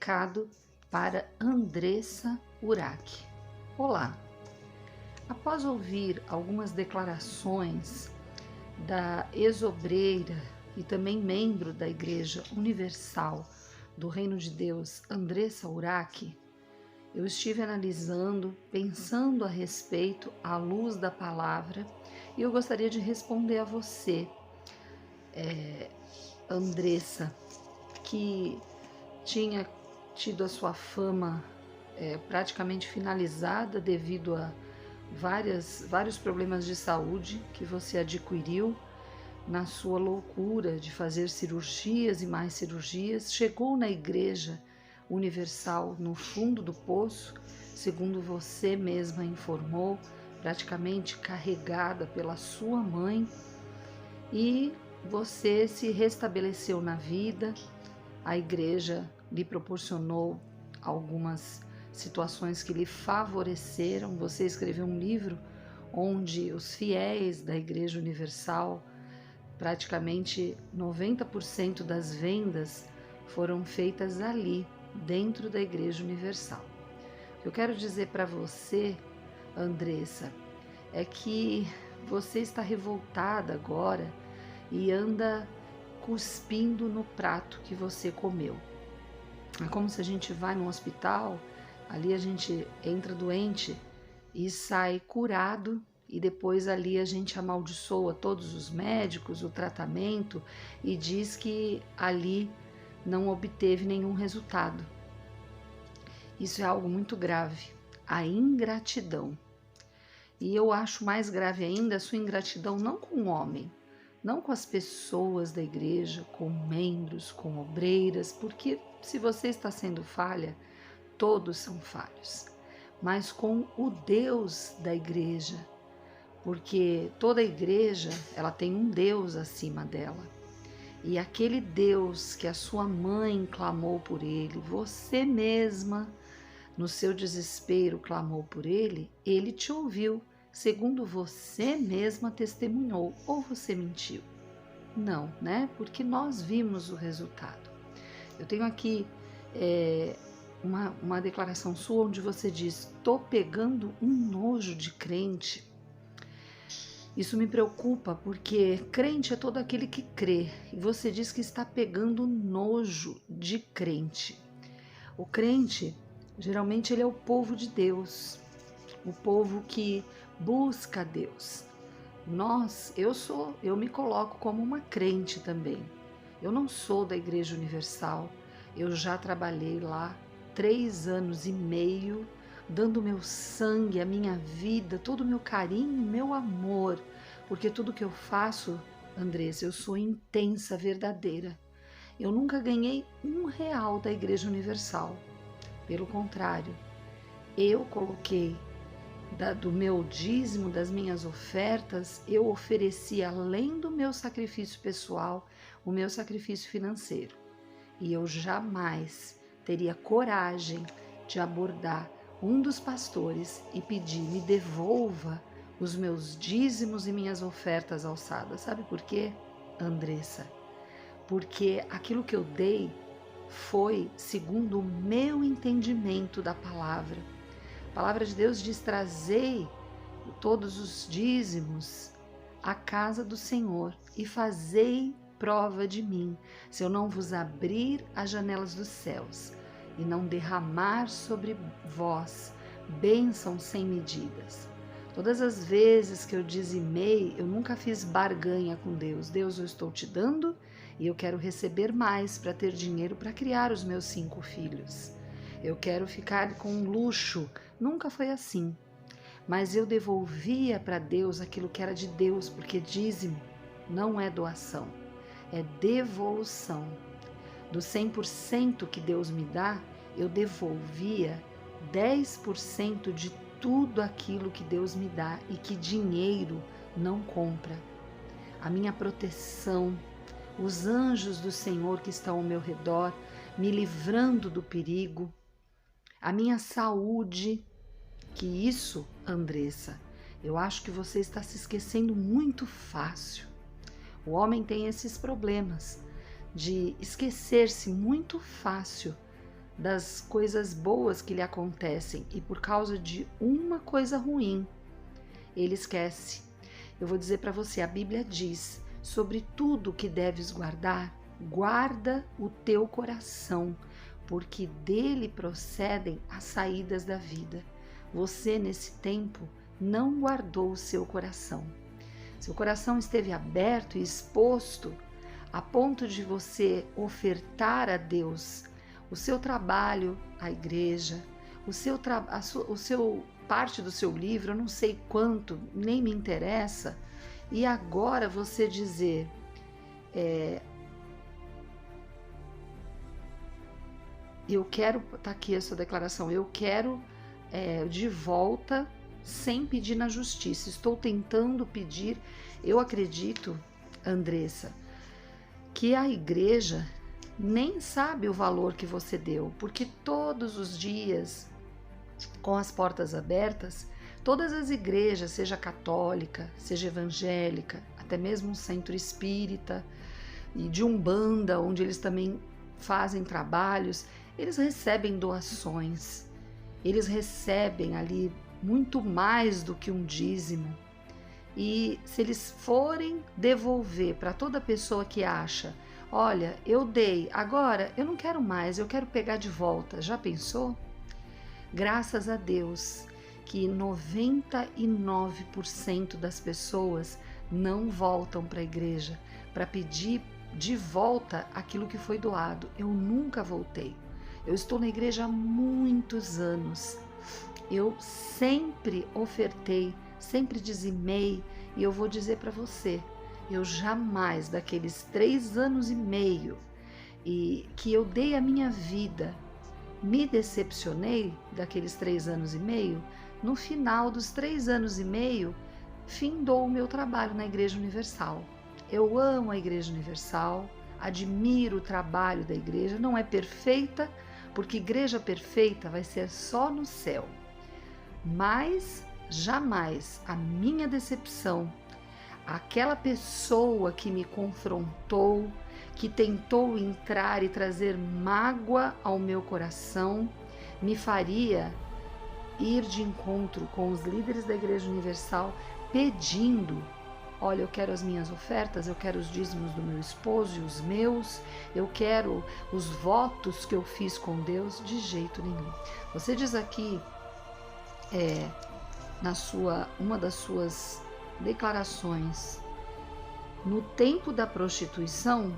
recado para Andressa Urach. Olá! Após ouvir algumas declarações da ex-obreira e também membro da Igreja Universal do Reino de Deus, Andressa Urach, eu estive analisando, pensando a respeito à luz da palavra, e eu gostaria de responder a você, Andressa, que tinha tido a sua fama praticamente finalizada devido a vários problemas de saúde que você adquiriu na sua loucura de fazer cirurgias e mais cirurgias. Chegou na Igreja Universal no fundo do poço, segundo você mesma informou, praticamente carregada pela sua mãe, e você se restabeleceu na vida. A igreja lhe proporcionou algumas situações que lhe favoreceram. Você escreveu um livro onde os fiéis da Igreja Universal, praticamente 90% das vendas foram feitas ali, dentro da Igreja Universal. O que eu quero dizer para você, Andressa, é que você está revoltada agora e anda cuspindo no prato que você comeu. É como se a gente vai no hospital, ali a gente entra doente e sai curado, e depois ali a gente amaldiçoa todos os médicos, o tratamento, e diz que ali não obteve nenhum resultado. Isso é algo muito grave, a ingratidão. E eu acho mais grave ainda a sua ingratidão não com o homem, não com as pessoas da igreja, com membros, com obreiras, porque se você está sendo falha, todos são falhos, mas com o Deus da igreja, porque toda igreja ela tem um Deus acima dela. E aquele Deus que a sua mãe clamou por ele, você mesma, no seu desespero, clamou por ele, ele te ouviu, segundo você mesma testemunhou. Ou você mentiu? Não, né? Porque nós vimos o resultado. Eu tenho aqui uma declaração sua onde você diz: tô pegando um nojo de crente. Isso me preocupa, porque crente é todo aquele que crê, e você diz que está pegando nojo de crente. O crente, geralmente, ele é o povo de Deus, o povo que busca Deus. Eu me coloco como uma crente também. Eu não sou da Igreja Universal, eu já trabalhei lá 3 anos e meio, dando meu sangue, a minha vida, todo o meu carinho, meu amor, porque tudo que eu faço, Andressa, eu sou intensa, verdadeira. Eu nunca ganhei R$1 da Igreja Universal. Pelo contrário, eu coloquei do meu dízimo, das minhas ofertas, eu ofereci, além do meu sacrifício pessoal, o meu sacrifício financeiro. E eu jamais teria coragem de abordar um dos pastores e pedir: me devolva os meus dízimos e minhas ofertas alçadas. Sabe por quê, Andressa? Porque aquilo que eu dei foi segundo o meu entendimento da palavra. A palavra de Deus diz: trazei todos os dízimos à casa do Senhor e fazei prova de mim, se eu não vos abrir as janelas dos céus e não derramar sobre vós bênçãos sem medidas. Todas as vezes que eu dizimei, eu nunca fiz barganha com Deus. Deus, eu estou te dando e eu quero receber mais para ter dinheiro para criar os meus 5 filhos. Eu quero ficar com luxo. Nunca foi assim. Mas eu devolvia para Deus aquilo que era de Deus, porque dízimo não é doação, é devolução. Do 100% que Deus me dá, eu devolvia 10% de tudo aquilo que Deus me dá e que dinheiro não compra. A minha proteção, os anjos do Senhor que estão ao meu redor, me livrando do perigo, a minha saúde, que isso, Andressa, eu acho que você está se esquecendo muito fácil. O homem tem esses problemas de esquecer-se muito fácil das coisas boas que lhe acontecem e por causa de uma coisa ruim, ele esquece. Eu vou dizer para você, a Bíblia diz, sobre tudo que deves guardar, guarda o teu coração, porque dele procedem as saídas da vida. Você, nesse tempo, não guardou o seu coração. Seu coração esteve aberto e exposto a ponto de você ofertar a Deus o seu trabalho à igreja, parte do seu livro, eu não sei quanto, nem me interessa, e agora você dizer, eu quero, tá aqui a sua declaração, eu quero de volta sem pedir na justiça, estou tentando pedir, eu acredito, Andressa, que a igreja nem sabe o valor que você deu, porque todos os dias, com as portas abertas, todas as igrejas, seja católica, seja evangélica, até mesmo um centro espírita e de umbanda, onde eles também fazem trabalhos, eles recebem doações, eles recebem ali muito mais do que um dízimo. E se eles forem devolver para toda pessoa que acha, olha, eu dei, agora eu não quero mais, eu quero pegar de volta, já pensou? Graças a Deus que 99% das pessoas não voltam para a igreja para pedir de volta aquilo que foi doado. Eu nunca voltei. Eu estou na igreja há muitos anos. Eu sempre ofertei, sempre dizimei, e eu vou dizer para você, eu jamais, daqueles 3 anos e meio e que eu dei a minha vida, me decepcionei daqueles 3 anos e meio. No final dos 3 anos e meio, findou o meu trabalho na Igreja Universal. Eu amo a Igreja Universal, admiro o trabalho da igreja, não é perfeita, porque igreja perfeita vai ser só no céu. Mas jamais a minha decepção, aquela pessoa que me confrontou, que tentou entrar e trazer mágoa ao meu coração, me faria ir de encontro com os líderes da Igreja Universal pedindo, olha, eu quero as minhas ofertas, eu quero os dízimos do meu esposo e os meus, eu quero os votos que eu fiz com Deus, de jeito nenhum. Você diz aqui, uma das suas declarações, no tempo da prostituição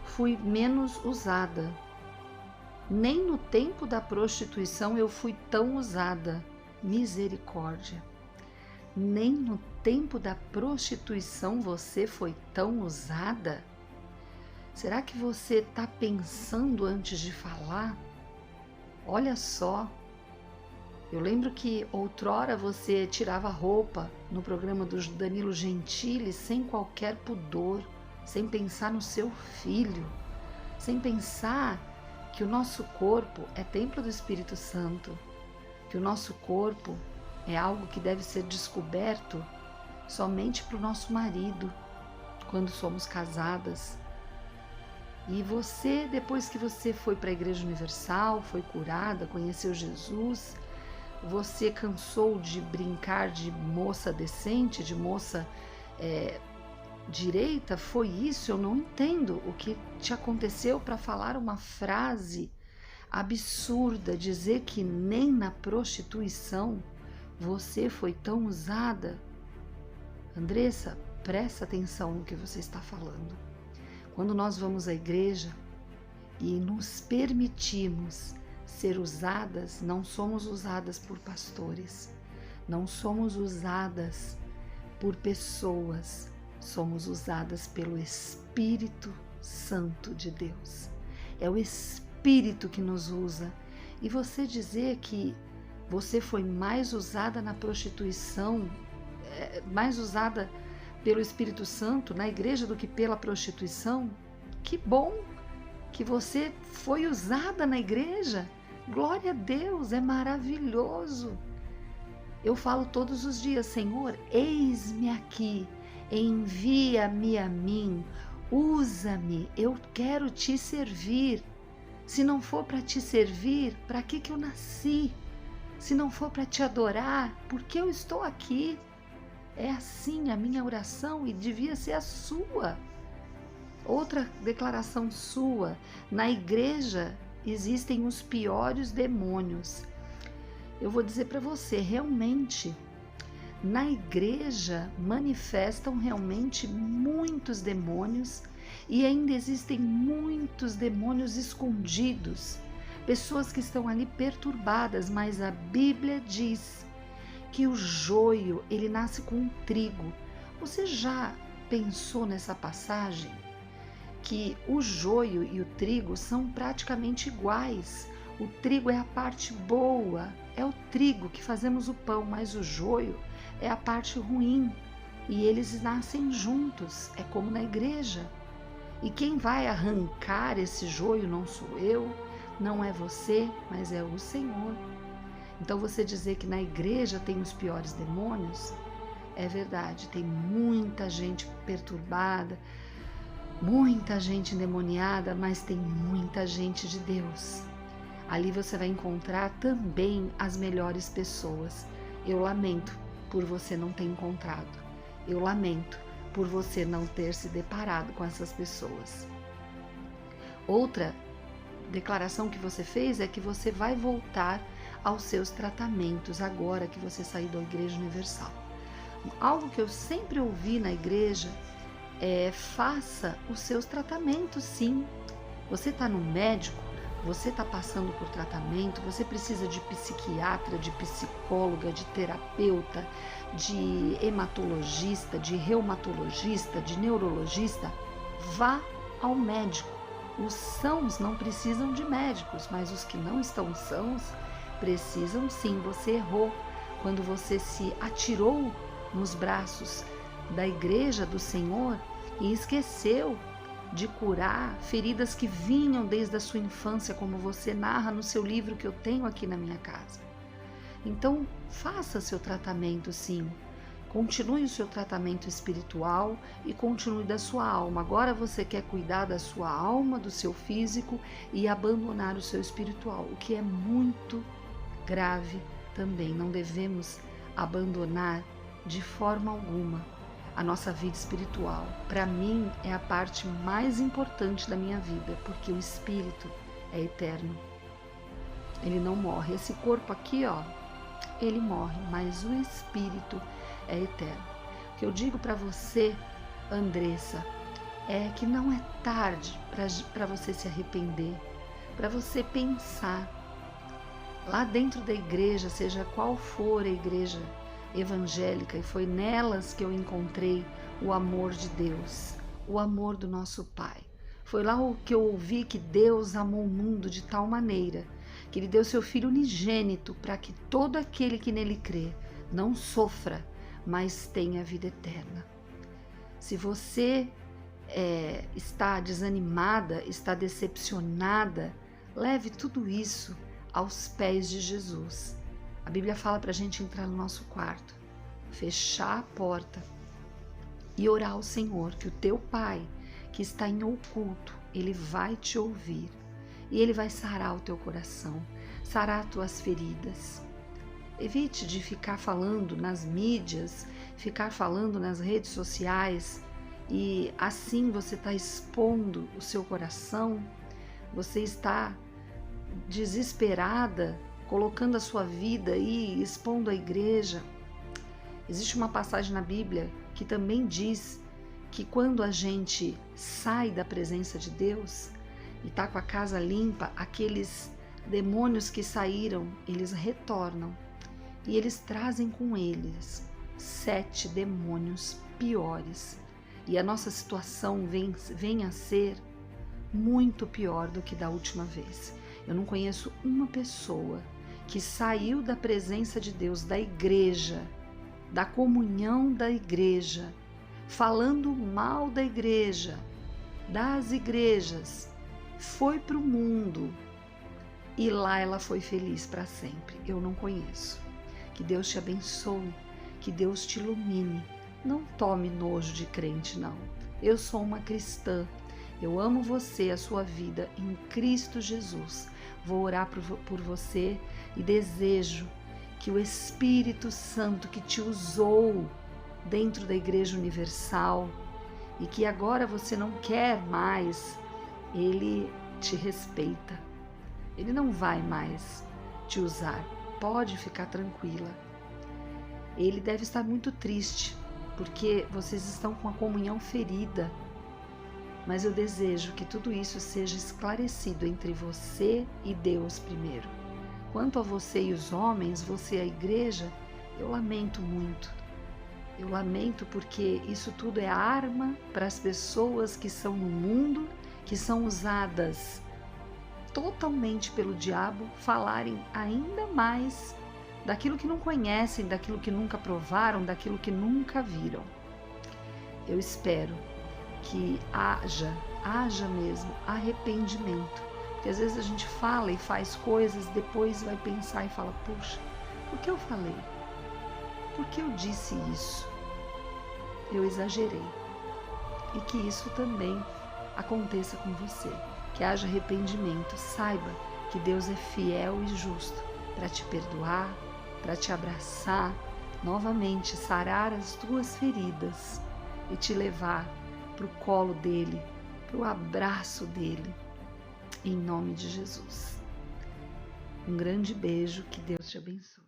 fui menos usada. Nem no tempo da prostituição eu fui tão usada. Misericórdia. Nem no tempo da prostituição você foi tão usada? Será que você está pensando antes de falar? Olha só. Eu lembro que outrora você tirava roupa no programa do Danilo Gentili sem qualquer pudor, sem pensar no seu filho, sem pensar que o nosso corpo é templo do Espírito Santo, que o nosso corpo é algo que deve ser descoberto somente para o nosso marido, quando somos casadas. E você, depois que você foi para a Igreja Universal, foi curada, conheceu Jesus, você cansou de brincar de moça decente, de moça direita? Foi isso? Eu não entendo o que te aconteceu para falar uma frase absurda, dizer que nem na prostituição você foi tão usada. Andressa, presta atenção no que você está falando. Quando nós vamos à igreja e nos permitimos ser usadas, não somos usadas por pastores, não somos usadas por pessoas, somos usadas pelo Espírito Santo de Deus. É o Espírito que nos usa. E você dizer que você foi mais usada na prostituição, mais usada pelo Espírito Santo na igreja do que pela prostituição, que bom que você foi usada na igreja. Glória a Deus, é maravilhoso. Eu falo todos os dias, Senhor, eis-me aqui, envia-me a mim, usa-me, eu quero te servir. Se não for para te servir, para que eu nasci? Se não for para te adorar, por que eu estou aqui? É assim a minha oração e devia ser a sua. Outra declaração sua: na igreja existem os piores demônios. Eu vou dizer para você, realmente, na igreja manifestam realmente muitos demônios e ainda existem muitos demônios escondidos, pessoas que estão ali perturbadas, mas a Bíblia diz que o joio, ele nasce com o trigo. Você já pensou nessa passagem? Que o joio e o trigo são praticamente iguais. O trigo é a parte boa, é o trigo que fazemos o pão, mas o joio é a parte ruim. E eles nascem juntos, é como na igreja. E quem vai arrancar esse joio não sou eu, não é você, mas é o Senhor. Então você dizer que na igreja tem os piores demônios, é verdade, tem muita gente perturbada, muita gente endemoniada, mas tem muita gente de Deus. Ali você vai encontrar também as melhores pessoas. Eu lamento por você não ter encontrado. Eu lamento por você não ter se deparado com essas pessoas. Outra declaração que você fez é que você vai voltar aos seus tratamentos agora que você saiu da Igreja Universal. Algo que eu sempre ouvi na igreja é: faça os seus tratamentos, sim. Você está no médico, você está passando por tratamento, você precisa de psiquiatra, de psicóloga, de terapeuta, de hematologista, de reumatologista, de neurologista. Vá ao médico. Os sãos não precisam de médicos, mas os que não estão sãos precisam sim. Você errou quando você se atirou nos braços da igreja do Senhor e esqueceu de curar feridas que vinham desde a sua infância, como você narra no seu livro que eu tenho aqui na minha casa. Então, faça seu tratamento, sim. Continue o seu tratamento espiritual e continue da sua alma. Agora você quer cuidar da sua alma, do seu físico e abandonar o seu espiritual, o que é muito grave também. Não devemos abandonar de forma alguma a nossa vida espiritual. Para mim é a parte mais importante da minha vida, porque o espírito é eterno. Ele não morre. Esse corpo aqui, ó, ele morre, mas o espírito é eterno. O que eu digo para você, Andressa, é que não é tarde para você se arrepender, para você pensar. Lá dentro da igreja, seja qual for a igreja evangélica, e foi nelas que eu encontrei o amor de Deus, o amor do nosso Pai. Foi lá que eu ouvi que Deus amou o mundo de tal maneira que Ele deu seu Filho unigênito para que todo aquele que nele crê não sofra, mas tenha vida eterna. Se você está desanimada, está decepcionada, leve tudo isso aos pés de Jesus. A Bíblia fala para a gente entrar no nosso quarto, fechar a porta e orar ao Senhor, que o teu Pai, que está em oculto, Ele vai te ouvir e Ele vai sarar o teu coração, sarar as tuas feridas. Evite de ficar falando nas mídias, ficar falando nas redes sociais e assim você está expondo o seu coração, você está desesperada, colocando a sua vida aí, expondo a igreja. Existe uma passagem na Bíblia que também diz que quando a gente sai da presença de Deus e está com a casa limpa, aqueles demônios que saíram, eles retornam e eles trazem com eles 7 demônios piores. E a nossa situação vem a ser muito pior do que da última vez. Eu não conheço uma pessoa que saiu da presença de Deus, da igreja, da comunhão da igreja, falando mal da igreja, das igrejas, foi para o mundo e lá ela foi feliz para sempre. Eu não conheço. Que Deus te abençoe, que Deus te ilumine. Não tome nojo de crente, não. Eu sou uma cristã Eu amo você, a sua vida em Cristo Jesus. Vou orar por você e desejo que o Espírito Santo que te usou dentro da Igreja Universal e que agora você não quer mais, ele te respeita. Ele não vai mais te usar. Pode ficar tranquila. Ele deve estar muito triste porque vocês estão com a comunhão ferida. Mas eu desejo que tudo isso seja esclarecido entre você e Deus primeiro. Quanto a você e os homens, você e a igreja, eu lamento muito. Eu lamento porque isso tudo é arma para as pessoas que são no mundo, que são usadas totalmente pelo diabo, falarem ainda mais daquilo que não conhecem, daquilo que nunca provaram, daquilo que nunca viram. Eu espero que haja mesmo arrependimento. Porque às vezes a gente fala e faz coisas, depois vai pensar e fala, puxa, por que eu falei? Por que eu disse isso? Eu exagerei. E que isso também aconteça com você. Que haja arrependimento. Saiba que Deus é fiel e justo para te perdoar, para te abraçar, novamente sarar as tuas feridas e te levar para o colo dele, para o abraço dele, em nome de Jesus. Um grande beijo, que Deus te abençoe.